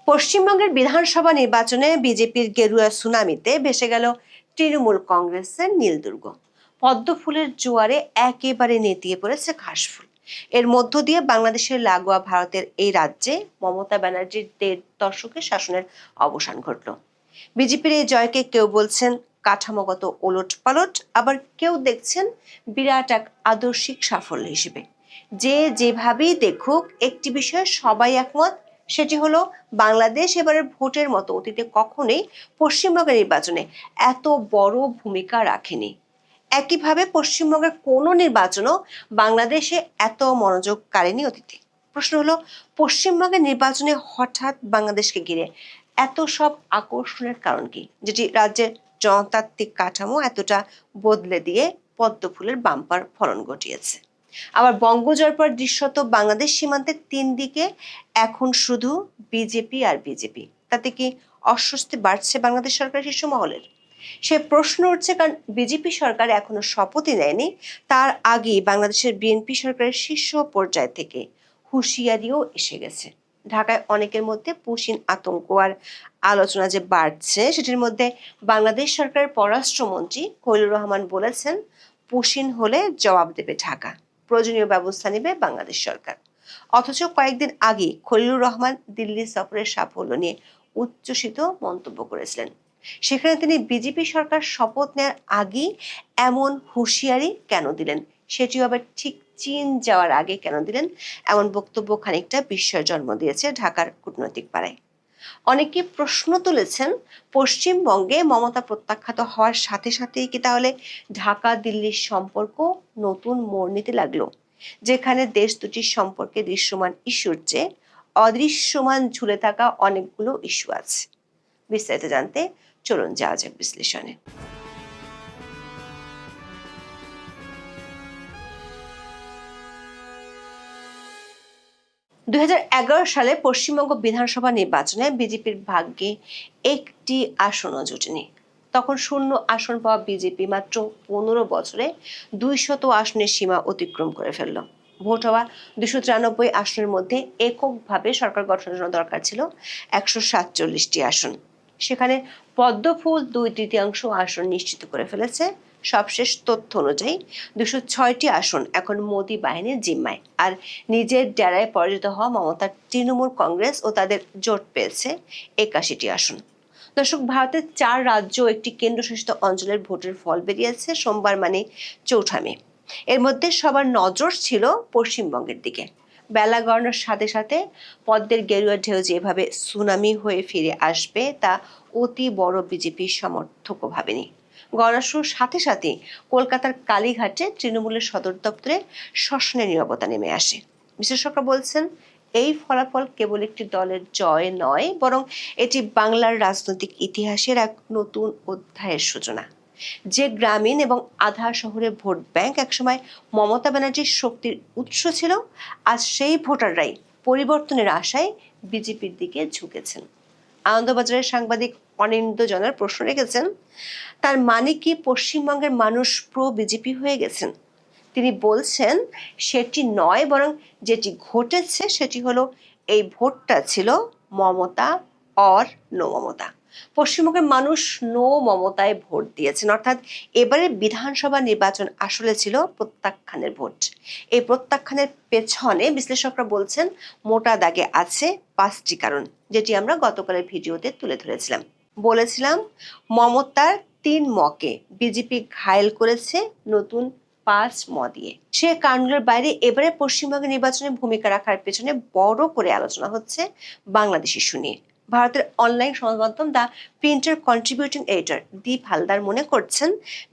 পশ্চিমবঙ্গের বিধানসভা নির্বাচনে বিজেপির গেরুয়া সুনামিতে ভেসে গেল তৃণমূল কংগ্রেসের নীলদুর্গ। পদ্ম ফুলের জোয়ারে একেবারে নেতিয়ে পড়েছে ঘাসফুল। এর মধ্য দিয়ে বাংলাদেশের লাগোয়া ভারতের এই রাজ্যে মমতা ব্যানার্জির ১.৫ দশকের শাসনের অবসান ঘটল। বিজেপির এই জয়কে কেউ বলছেন কাঠামোগত ওলটপালট, আবার কেউ দেখছেন বিরাট এক আদর্শিক সাফল্য হিসেবে। যে যেভাবেই দেখুক, একটি বিষয়ে সবাই একমত, সেটি হলো বাংলাদেশ এবারের ভোটের মতো অতীতে কখনোই পশ্চিমবঙ্গের নির্বাচনে এত বড় ভূমিকা রাখেনি। একইভাবে পশ্চিমবঙ্গের কোনো নির্বাচনও বাংলাদেশে এত মনোযোগ কাড়েনি অতীতে। প্রশ্ন হলো, পশ্চিমবঙ্গের নির্বাচনে হঠাৎ বাংলাদেশকে ঘিরে এত সব আকর্ষণের কারণ কি, যেটি রাজ্যের জনতান্ত্রিক কাঠামো এতটা বদলে দিয়ে পদ্ম ফুলের বাম্পার ফলন ঘটিয়েছে? আবার বঙ্গজয়ের পর দৃশ্যত বাংলাদেশ সীমান্তের ৩ দিকে এখন শুধু বিজেপি আর বিজেপি। তাতে কি অস্বস্তি বাড়ছে বাংলাদেশ সরকার শীর্ষ মহলের? সে প্রশ্ন উঠছে কারণ বিজেপি সরকার এখনো শপথই নেয়নি। তার আগেই বাংলাদেশের বিএনপি সরকারের শীর্ষ পর্যায় থেকে হুঁশিয়ারিও এসে গেছে। ঢাকায় অনেকের মধ্যে পুশিন আতঙ্ক আর আলোচনা যে বাড়ছে, সেটির মধ্যে বাংলাদেশ সরকারের পররাষ্ট্রমন্ত্রী খলিলুর রহমান বলেছেন, পুশিন হলে জবাব দেবে ঢাকা, প্রয়োজনীয় ব্যবস্থা নেবে বাংলাদেশ সরকার। অথচ কয়েকদিন আগে খলিলুর রহমান দিল্লি সফরের সাফল্য নিয়ে উচ্ছ্বসিত মন্তব্য করেছিলেন। সেখানে তিনি বিজেপি সরকার শপথ নেওয়ার আগেই এমন হুঁশিয়ারি কেন দিলেন, সেটিও আবার ঠিক চীন যাওয়ার আগে কেন দিলেন? এমন বক্তব্য খানিকটা বিস্ময়ের জন্ম দিয়েছে ঢাকার কূটনৈতিক পাড়ায়। অনেকে প্রশ্ন তুলেছেন, পশ্চিমবঙ্গে মমতা প্রত্যাখ্যাত হওয়ার সাথে সাথেই কি তাহলে ঢাকা দিল্লির সম্পর্ক নতুন মোড় নিতে লাগলো, যেখানে দেশ দুটির সম্পর্কে দৃশ্যমান ইস্যুর চেয়ে অদৃশ্যমান ঝুলে থাকা অনেকগুলো ইস্যু আছে? বিস্তারিত জানতে চলুন যাওয়া যাক বিশ্লেষণে। ২০১১ সালে পশ্চিমবঙ্গ বিধানসভা নির্বাচনে বিজেপির ভাগ্যে একটি আসনও জোটেনি। তখন শূন্য আসন পাওয়া বিজেপি মাত্র ১৫ বছরে ২০০ আসনের সীমা অতিক্রম করে ফেলল। ভোট হওয়া ২৯৩ আসনের মধ্যে এককভাবে সরকার গঠনের জন্য দরকার ছিল ১৪৭টি আসন। সেখানে পদ্মফুল ২/৩ আসন নিশ্চিত করে ফেলেছে। সবশেষ তথ্য অনুযায়ী ২০৬টি আসন এখন মোদি বাহিনীর জিম্মায়। আর নিজের ডেরায় পরাজিত হওয়া মমতার তৃণমূল কংগ্রেস ও তাদের জোট পেয়েছে ৮১টি আসন। দর্শক, ভারতের ৪ রাজ্য ও একটি কেন্দ্রশাসিত অঞ্চলের ভোটের ফল বেরিয়েছে সোমবার, মানে ৪ মে। এর মধ্যে সবার নজর ছিল পশ্চিমবঙ্গের দিকে। বেলা গড়ানোর সাথে সাথে পদ্মের গেরুয়া ঢেউ যেভাবে সুনামি হয়ে ফিরে আসবে, তা অতি বড় বিজেপির সমর্থকও ভাবেনি। গণনা শুরুর সাথে সাথে কলকাতার কালীঘাটে তৃণমূলের সদর দপ্তরে শ্মশানের নীরবতা নেমে আসে। বিশেষজ্ঞরা বলছেন, এই ফলাফল কেবল একটি দলের জয় নয়, বরং এটি বাংলার রাজনৈতিক ইতিহাসের এক নতুন অধ্যায়ের সূচনা। যে গ্রামীণ এবং আধা শহরে ভোট ব্যাংক একসময় মমতা ব্যানার্জির শক্তির উৎস ছিল, আজ সেই ভোটাররাই পরিবর্তনের আশায় বিজেপির দিকে ঝুঁকেছেন। আনন্দবাজারের সাংবাদিক অনিন্দ্য জনের প্রশ্ন রেখেছেন, তার মানে কি পশ্চিমবঙ্গের মানুষ প্রো বিজেপি হয়ে গেছেন? তিনি বলছেন, সেটি নয়, বরং যেটি ঘটেছে সেটি হলো এই ভোটটা ছিল মমতা অর নো মমতা। পশ্চিমবঙ্গের মানুষ নো মমতায় ভোট দিয়েছেন, অর্থাৎ এবারের বিধানসভা নির্বাচন আসলে ছিল প্রত্যাখ্যানের ভোট। এই প্রত্যাখ্যানের পেছনে বিশ্লেষকরা বলছেন, মোটা দাগে আছে 5টি কারণ, যেটি আমরা গতকালের ভিডিওতে তুলে ধরেছিলাম। বলেছিলাম, মমতার ৩ মকে বিজেপি ঘায়েল করেছে নতুন 5 ম দিয়ে। সে কারণগুলোর বাইরে এবারে পশ্চিমবঙ্গের নির্বাচনে ভূমিকা রাখার পেছনে বড় করে আলোচনা হচ্ছে বাংলাদেশ ইস্যু নিয়ে। ভারতের অনলাইন সংবাদ মাধ্যম দ্য প্রিন্টের কন্ট্রিবিউটিং এডিটর দীপ হালদার মনে করছেন,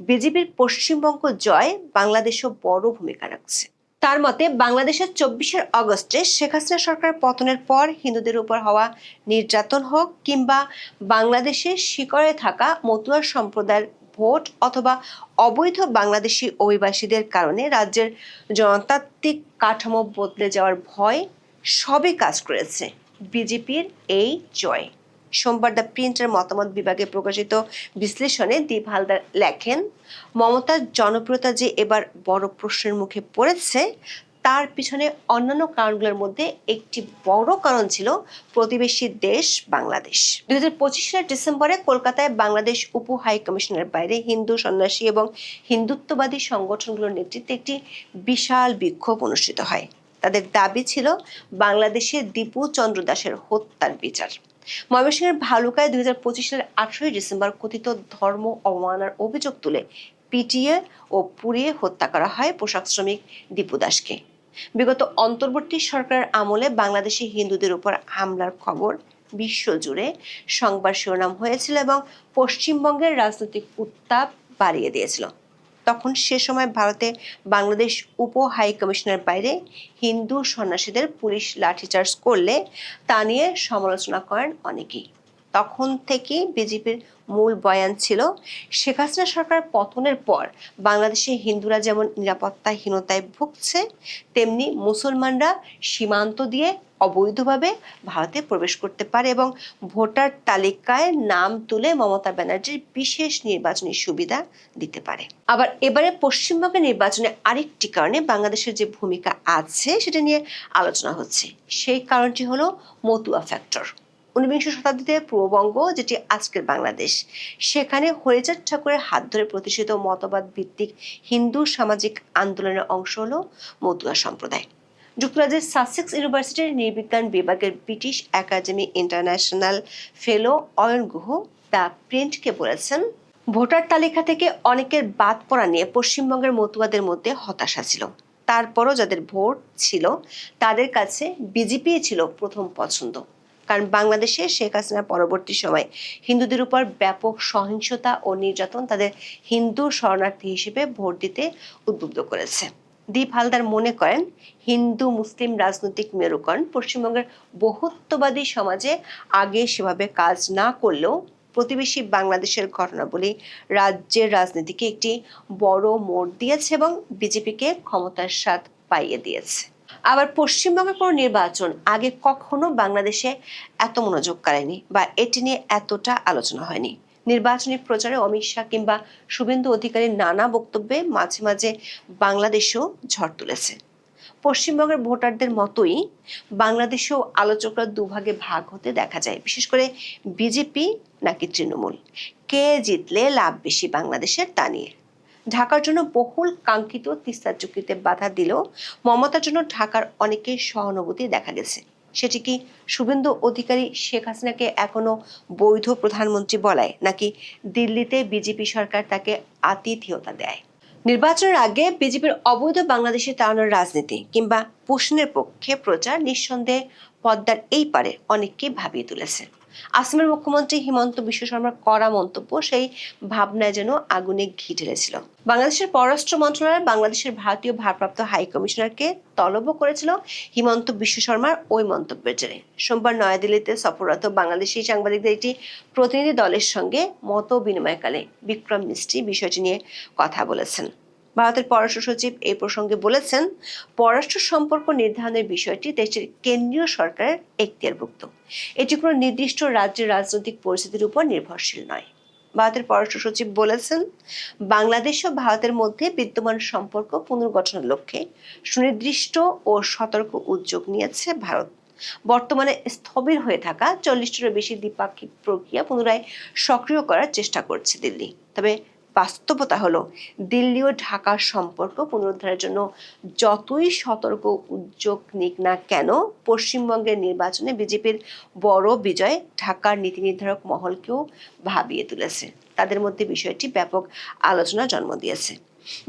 বিজেপির পশ্চিমবঙ্গ জয় বাংলাদেশও বড় ভূমিকা রাখছে। তার মতে, বাংলাদেশের ২৪শে আগস্টে শেখ হাসিনা সরকার পতনের পর হিন্দুদের উপর হওয়া নির্যাতন হোক, কিংবা বাংলাদেশের শিকড়ে থাকা মতুয়া সম্প্রদায়ের ভোট অথবা অবৈধ বাংলাদেশি অভিবাসীদের কারণে রাজ্যের জনতান্ত্রিক কাঠামো বদলে যাওয়ার ভয়, সবই কাজ করেছে বিজেপির এই জয়। সোমবার দ্য প্রিন্টের মতামত বিভাগে প্রকাশিত বিশ্লেষণে দীপ হালদার লেখেন, মমতার জনপ্রিয়তা যে এবার বড় প্রশ্নের মুখে পড়েছে, তার পিছনে অন্যান্য কারণগুলোর মধ্যে একটি বড় কারণ ছিল প্রতিবেশী দেশ বাংলাদেশ। 2025 সালের ডিসেম্বরে কলকাতায় বাংলাদেশ উপ হাই কমিশনের বাইরে হিন্দু সন্ন্যাসী এবং হিন্দুত্ববাদী সংগঠনগুলোর নেতৃত্বে একটি বিশাল বিক্ষোভ অনুষ্ঠিত হয়। তাদের দাবি ছিল বাংলাদেশে দীপু চন্দ্র দাসের হত্যার বিচার। ময়মনসিংহের ভালুকায় 2025 সালের 18 ডিসেম্বর কথিত ধর্ম অবমাননার অভিযোগ তুলে পিটিয়ে ও পুড়িয়ে হত্যা করা হয় পোশাক শ্রমিক দীপু দাসকে। বিগত অন্তর্বর্তী সরকারের আমলে বাংলাদেশি হিন্দুদের উপর হামলার খবর বিশ্বজুড়ে সংবাদ শিরোনাম হয়েছিল এবং পশ্চিমবঙ্গের রাজনৈতিক উত্তাপ বাড়িয়ে দিয়েছিল। তখন সে সময় ভারতে বাংলাদেশ উপ হাই কমিশনের বাইরে হিন্দু সন্ন্যাসীদের পুলিশ লাঠিচার্জ করলে তা নিয়ে সমালোচনা করেন অনেকেই। তখন থেকেই বিজেপির মূল বয়ান ছিল শেখ হাসিনা সরকার পতনের পর বাংলাদেশে হিন্দুরা যেমন নিরাপত্তাহীনতায় ভুগছে, তেমনি মুসলমানরা সীমান্ত দিয়ে অবৈধভাবে ভারতে প্রবেশ করতে পারে এবং ভোটার তালিকায় নাম তুলে মমতা ব্যানার্জির বিশেষ নির্বাচনী সুবিধা দিতে পারে। আবার এবারে পশ্চিমবঙ্গের নির্বাচনে আরেকটি কারণে বাংলাদেশের যে ভূমিকা আছে সেটা নিয়ে আলোচনা হচ্ছে। সেই কারণটি হলো মতুয়া ফ্যাক্টর। 19বিংশ শতাব্দীতে পূর্ববঙ্গ, যেটি আজকের বাংলাদেশ, সেখানে হরিচাঁদ ঠাকুরের হাত ধরে প্রতিষ্ঠিত মতবাদ ভিত্তিক হিন্দু সামাজিক আন্দোলনের অংশ হলো মতুয়া সম্প্রদায়। যুক্তরাজ্যের সাসেক্স ইউনিভার্সিটির নৃবিজ্ঞান বিভাগের British Academy international fellow Ayan Guha the প্রিন্টকে বলেছেন, ভোটার তালিকা থেকে অনেকের বাদ পড়া নিয়ে পশ্চিমবঙ্গের মতুয়াদের মধ্যে হতাশা ছিল। তারপরও যাদের ভোট ছিল তাদের কাছে বিজেপি ছিল প্রথম পছন্দ, কারণ বাংলাদেশে শেখ হাসিনা পরবর্তী সময় হিন্দুদের উপর ব্যাপক সহিংসতা ও নির্যাতন তাদের হিন্দু শরণার্থী হিসেবে ভোট দিতে উদ্বুদ্ধ করেছে। দীপ হালদার মনে করেন, হিন্দু মুসলিম রাজনৈতিক মেরুকরণ পশ্চিমবঙ্গের বহুত্ববাদী সমাজে আগে সেভাবে কাজ না করলেও প্রতিবেশী বাংলাদেশের ঘটনাবলী রাজ্যের রাজনীতিকে একটি বড় মোড় দিয়েছে এবং বিজেপিকে ক্ষমতার স্বাদ পাইয়ে দিয়েছে। আবার পশ্চিমবঙ্গের কোনো নির্বাচন আগে কখনো বাংলাদেশে এত মনোযোগ কাড়েনি বা এটি নিয়ে এতটা আলোচনা হয়নি। নির্বাচনী প্রচারে অমিত শাহ কিংবা শুভেন্দু অধিকারীর নানা বক্তব্যে মাঝে মাঝে বাংলাদেশও ঝড় তুলেছে। পশ্চিমবঙ্গের ভোটারদের মতোই বাংলাদেশেও আলোচকরা দুভাগে ভাগ হতে দেখা যায়, বিশেষ করে বিজেপি নাকি তৃণমূল, কে জিতলে লাভ বেশি বাংলাদেশের তা নিয়ে। ঢাকার জন্য বহুল কাঙ্ক্ষিত তিস্তা চুক্তিতে বাধা দিলেও মমতার জন্য ঢাকার অনেকের সহানুভূতি দেখা গেছে। সেটি কি শুভেন্দু অধিকারী শেখ হাসিনাকে এখনো বৈধ প্রধানমন্ত্রী বলায়, নাকি দিল্লিতে বিজেপি সরকার তাকে আতিথেয়তা দেয়? নির্বাচনের আগে বিজেপির অবৈধ বাংলাদেশে তাড়ানোর রাজনীতি কিংবা পোষণের পক্ষে প্রচার নিঃসন্দেহে পদ্মার এই পারে অনেককে ভাবিয়ে তুলেছে। আসামের মুখ্যমন্ত্রী হিমন্ত বিশ্ব শর্মার কড়া মন্তব্য সেই ভাবনায় যেন আগুনে ঘি ঢেলেছিল। বাংলাদেশের পররাষ্ট্র মন্ত্রণালয় বাংলাদেশের ভারতীয় ভারপ্রাপ্ত হাই কমিশনারকে তলবও করেছিল হিমন্ত বিশ্ব শর্মার ওই মন্তব্যের জেরে। সোমবার নয়াদিল্লিতে সফররত বাংলাদেশি সাংবাদিকদের একটি প্রতিনিধি দলের সঙ্গে মত বিনিময়কালে বিক্রম মিস্ত্রি বিষয়টি নিয়ে কথা বলেছেন। ভারতের পররাষ্ট্র সচিব এই প্রসঙ্গে বলেছেন, পররাষ্ট্র সম্পর্ক নির্ধারণের বিষয়টি দেশের কেন্দ্রীয় সরকারের এখতিয়ারভুক্ত। এটি কোনো নির্দিষ্ট রাজ্যের রাজনৈতিক পরিস্থিতির উপর নির্ভরশীল নয়। ভারতের পররাষ্ট্র সচিব বলেছেন, বাংলাদেশ ও ভারতের মধ্যে বিদ্যমান সম্পর্ক পুনর্গঠনের লক্ষ্যে সুনির্দিষ্ট ও সতর্ক উদ্যোগ নিয়েছে ভারত। বর্তমানে স্থবির হয়ে থাকা 40টিরও বেশি দ্বিপাক্ষিক প্রক্রিয়া পুনরায় সক্রিয় করার চেষ্টা করছে দিল্লি। তবে বাস্তবতা হলো, দিল্লি ও ঢাকার সম্পর্ক পুনরুদ্ধারের জন্য যতই সতর্ক উদ্যোগ নিক না কেন, পশ্চিমবঙ্গের নির্বাচনে বিজেপির বড় বিজয় ঢাকার নীতি নির্ধারক মহলকেও ভাবিয়ে তুলেছে। তাদের মধ্যে বিষয়টি ব্যাপক আলোচনা জন্ম দিয়েছে।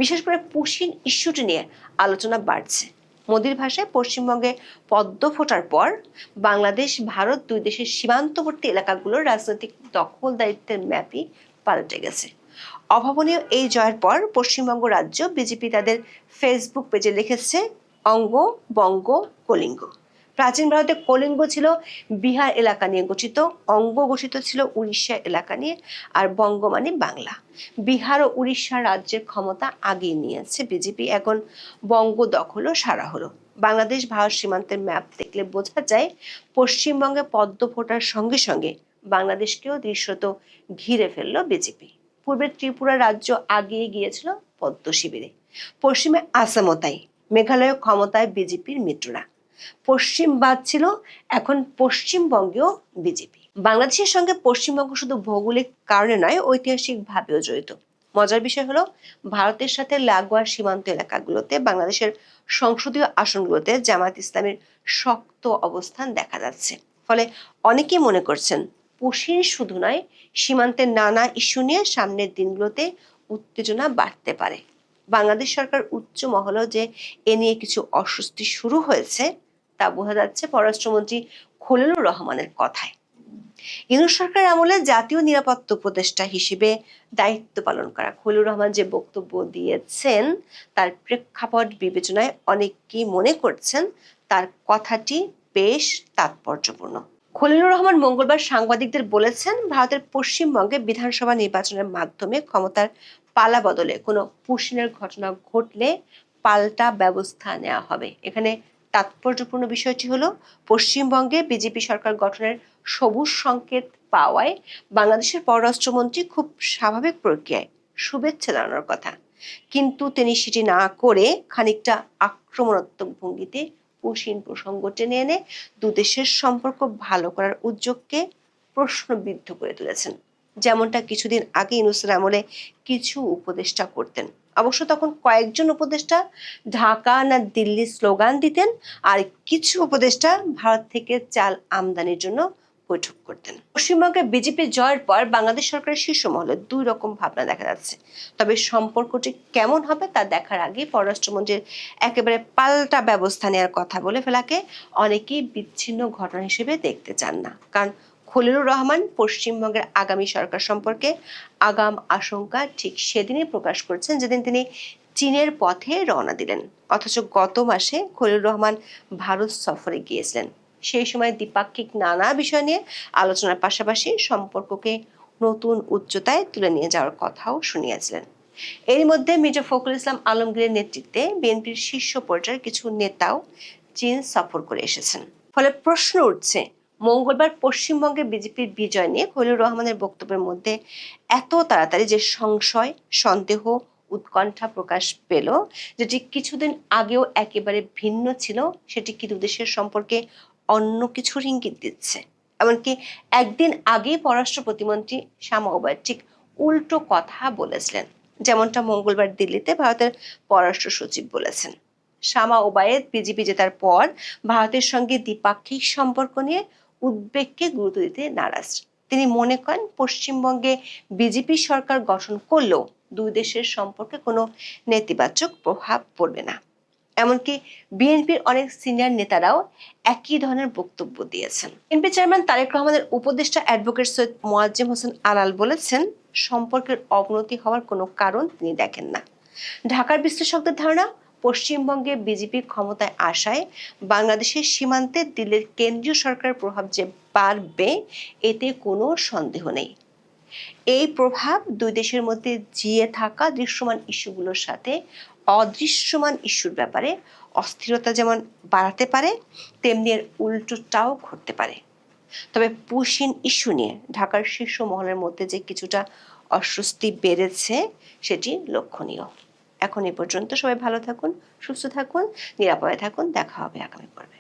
বিশেষ করে পুশিন ইস্যুটি নিয়ে আলোচনা বাড়ছে। মোদির ভাষায়, পশ্চিমবঙ্গে পদ্ম ফোটার পর বাংলাদেশ ভারত দুই দেশের সীমান্তবর্তী এলাকাগুলোর রাজনৈতিক দখলদারিত্বের ম্যাপই পাল্টে গেছে। অভাবনীয় এই জয়ের পর পশ্চিমবঙ্গ রাজ্য বিজেপি তাদের ফেসবুক পেজে লিখেছে, অঙ্গ বঙ্গ কলিঙ্গ। প্রাচীন ভারতে কলিঙ্গ ছিল বিহার এলাকা নিয়ে গঠিত, অঙ্গ গঠিত ছিল উড়িষ্যা এলাকা নিয়ে, আর বঙ্গ মানে বাংলা। বিহার ও উড়িষ্যা রাজ্যের ক্ষমতা আগিয়ে নিয়েছে বিজেপি, এখন বঙ্গ দখলও সারা হলো। বাংলাদেশ ভারত সীমান্তের ম্যাপ দেখলে বোঝা যায়, পশ্চিমবঙ্গে পদ্ম ফোটার সঙ্গে সঙ্গে বাংলাদেশকেও দৃশ্যত ঘিরে ফেললো বিজেপি। পূর্বে ত্রিপুরা রাজ্য আগিয়ে গিয়েছিল পদ্ম শিবিরে, পশ্চিমে আসামও তাই। মেঘালয়ে ক্ষমতায় বিজেপির মিত্ররা। পশ্চিম বাদ ছিল, এখন পশ্চিমবঙ্গেও বিজেপি। বাংলাদেশের সঙ্গে পশ্চিমবঙ্গ শুধু ভৌগোলিক কারণে নয়, ঐতিহাসিকভাবেও জড়িত। মজার বিষয় হলো, ভারতের সাথে লাগোয়া সীমান্ত এলাকাগুলোতে বাংলাদেশের সংসদীয় আসনগুলোতে জামায়াত ইসলামের শক্ত অবস্থান দেখা যাচ্ছে। ফলে অনেকেই মনে করছেন, পুশিন শুধু নয়, সীমান্তের নানা ইস্যু নিয়ে সামনের দিনগুলোতে উত্তেজনা বাড়তে পারে। বাংলাদেশ সরকার উচ্চ মহলেও যে এ নিয়ে কিছু অস্বস্তি শুরু হয়েছে তা বোঝা যাচ্ছে পররাষ্ট্রমন্ত্রী খলিলুর রহমানের কথায়। ইউনূস সরকার আমলে জাতীয় নিরাপত্তা উপদেষ্টা হিসেবে দায়িত্ব পালন করা খলিলুর রহমান যে বক্তব্য দিয়েছেন তার প্রেক্ষাপট বিবেচনায় অনেকেই মনে করছেন তার কথাটি বেশ তাৎপর্যপূর্ণ। খলিলুর রহমান মঙ্গলবার সাংবাদিকদের বলেছেন, ভারতের পশ্চিমবঙ্গে বিধানসভা নির্বাচনের মাধ্যমে ক্ষমতার পালা বদলে কোনো পুশিনের ঘটনা ঘটলে পাল্টা ব্যবস্থা নেওয়া হবে। এখানে তাৎপর্যপূর্ণ বিষয়টি হলো, পশ্চিমবঙ্গে বিজেপি সরকার গঠনের সবুজ সংকেত পাওয়ায় বাংলাদেশের পররাষ্ট্রমন্ত্রী খুব স্বাভাবিক প্রক্রিয়ায় শুভেচ্ছা জানানোর কথা, কিন্তু তিনি সেটি না করে খানিকটা আক্রমণাত্মক ভঙ্গিতে পুশিন প্রসঙ্গ টেনে এনে দুদেশের সম্পর্ক ভালো করার উদ্যোগকে প্রশ্নবিদ্ধ করে তুলেছেন। যেমনটা কিছুদিন আগে ইউনূসের আমলে কিছু উপদেষ্টা করতেন। অবশ্য তখন কয়েকজন উপদেষ্টা ঢাকা না দিল্লি স্লোগান দিতেন, আর কিছু উপদেষ্টা ভারত থেকে চাল আমদানির জন্য বৈঠক করতেন। পশ্চিমবঙ্গে বিজেপি জয়ের পর বাংলাদেশ সরকারের শীর্ষ মহলে দুই রকম ভাবনা দেখা যাচ্ছে। তবে সম্পর্কটি কেমন হবে তা দেখার আগে পররাষ্ট্রমন্ত্রীর একেবারে পাল্টা ব্যবস্থা নেওয়ার কথা বলে ফেলাকে অনেকেই বিচ্ছিন্ন ঘটনা হিসেবে দেখতে চান না। কারণ খলিলুর রহমান পশ্চিমবঙ্গের আগামী সরকার সম্পর্কে আগাম আশঙ্কা ঠিক সেদিনই প্রকাশ করেছেন যেদিন তিনি চীনের পথে রওনা দিলেন। অথচ গত মাসে খলিলুর রহমান ভারত সফরে গিয়েছিলেন। সেই সময় দ্বিপাক্ষিক নানা বিষয় নিয়ে আলোচনার পাশাপাশি সম্পর্ককে নতুন উচ্চতায় তুলে নিয়ে যাওয়ার কথাও শুনিয়েছিলেন। এর মধ্যে মির্জা ফখরুল ইসলাম আলমগীরের নেতৃত্বে বিএনপির শীর্ষ পর্যায়ের কিছু নেতাও চীন সফর করে এসেছেন। ফলে প্রশ্ন উঠছে, মঙ্গলবার পশ্চিমবঙ্গে বিজেপির বিজয় নিয়ে খলিলুর রহমানের বক্তব্যের মধ্যে এত তাড়াতাড়ি যে সংশয়, সন্দেহ, উৎকণ্ঠা প্রকাশ পেল, যেটি কিছুদিন আগেও একেবারে ভিন্ন ছিল, সেটি কি দুদেশের সম্পর্কে অন্য কিছুর ইঙ্গিত দিচ্ছে? এমনকি একদিন আগে পররাষ্ট্র প্রতিমন্ত্রী শামা ওবায়দ ঠিক উল্টো কথা বলেছিলেন, যেমনটা মঙ্গলবার দিল্লিতে ভারতের পররাষ্ট্র সচিব বলেছেন। শামা ওবায়েদ বিজেপি জেতার পর ভারতের সঙ্গে দ্বিপাক্ষিক সম্পর্ক নিয়ে উদ্বেগকে গুরুত্ব দিতে নারাজ। তিনি মনে করেন, পশ্চিমবঙ্গে বিজেপি সরকার গঠন করলেও দুই দেশের সম্পর্কে কোনো নেতিবাচক প্রভাব পড়বে না। এমনকি বিএনপির অনেক সিনিয়র নেতারাও একই ধরনের বক্তব্য দিয়েছেন। বিএনপি চেয়ারম্যান তারেক রহমানের উপদেষ্টা অ্যাডভোকেট সৈয়দ মোয়াজ্জেম হোসেন আলাল বলেছেন, সম্পর্কের অবনতি হওয়ার কোনো কারণ তিনি দেখেন না। ঢাকার বিশ্লেষকদের ধারণা, পশ্চিমবঙ্গে বিজেপি ক্ষমতায় আসায় বাংলাদেশের সীমান্তে দিল্লির কেন্দ্রীয় সরকারের প্রভাব যে বাড়বে এতে কোনো সন্দেহ নেই। এই প্রভাব দুই দেশের মধ্যে জিয়ে থাকা দৃশ্যমান ইস্যুগুলোর সাথে অদৃশ্যমান ইস্যুর ব্যাপারে অস্থিরতা যেমন বাড়াতে পারে, তেমনি এর উল্টোটাও ঘটতে পারে। তবে পুশিন ইস্যু নিয়ে ঢাকার শীর্ষ মহলের মধ্যে যে কিছুটা অস্বস্তি বেড়েছে সেটি লক্ষণীয়। এখন এ পর্যন্ত। সবাই ভালো থাকুন, সুস্থ থাকুন, নিরাপদে থাকুন। দেখা হবে আগামী পর্বে।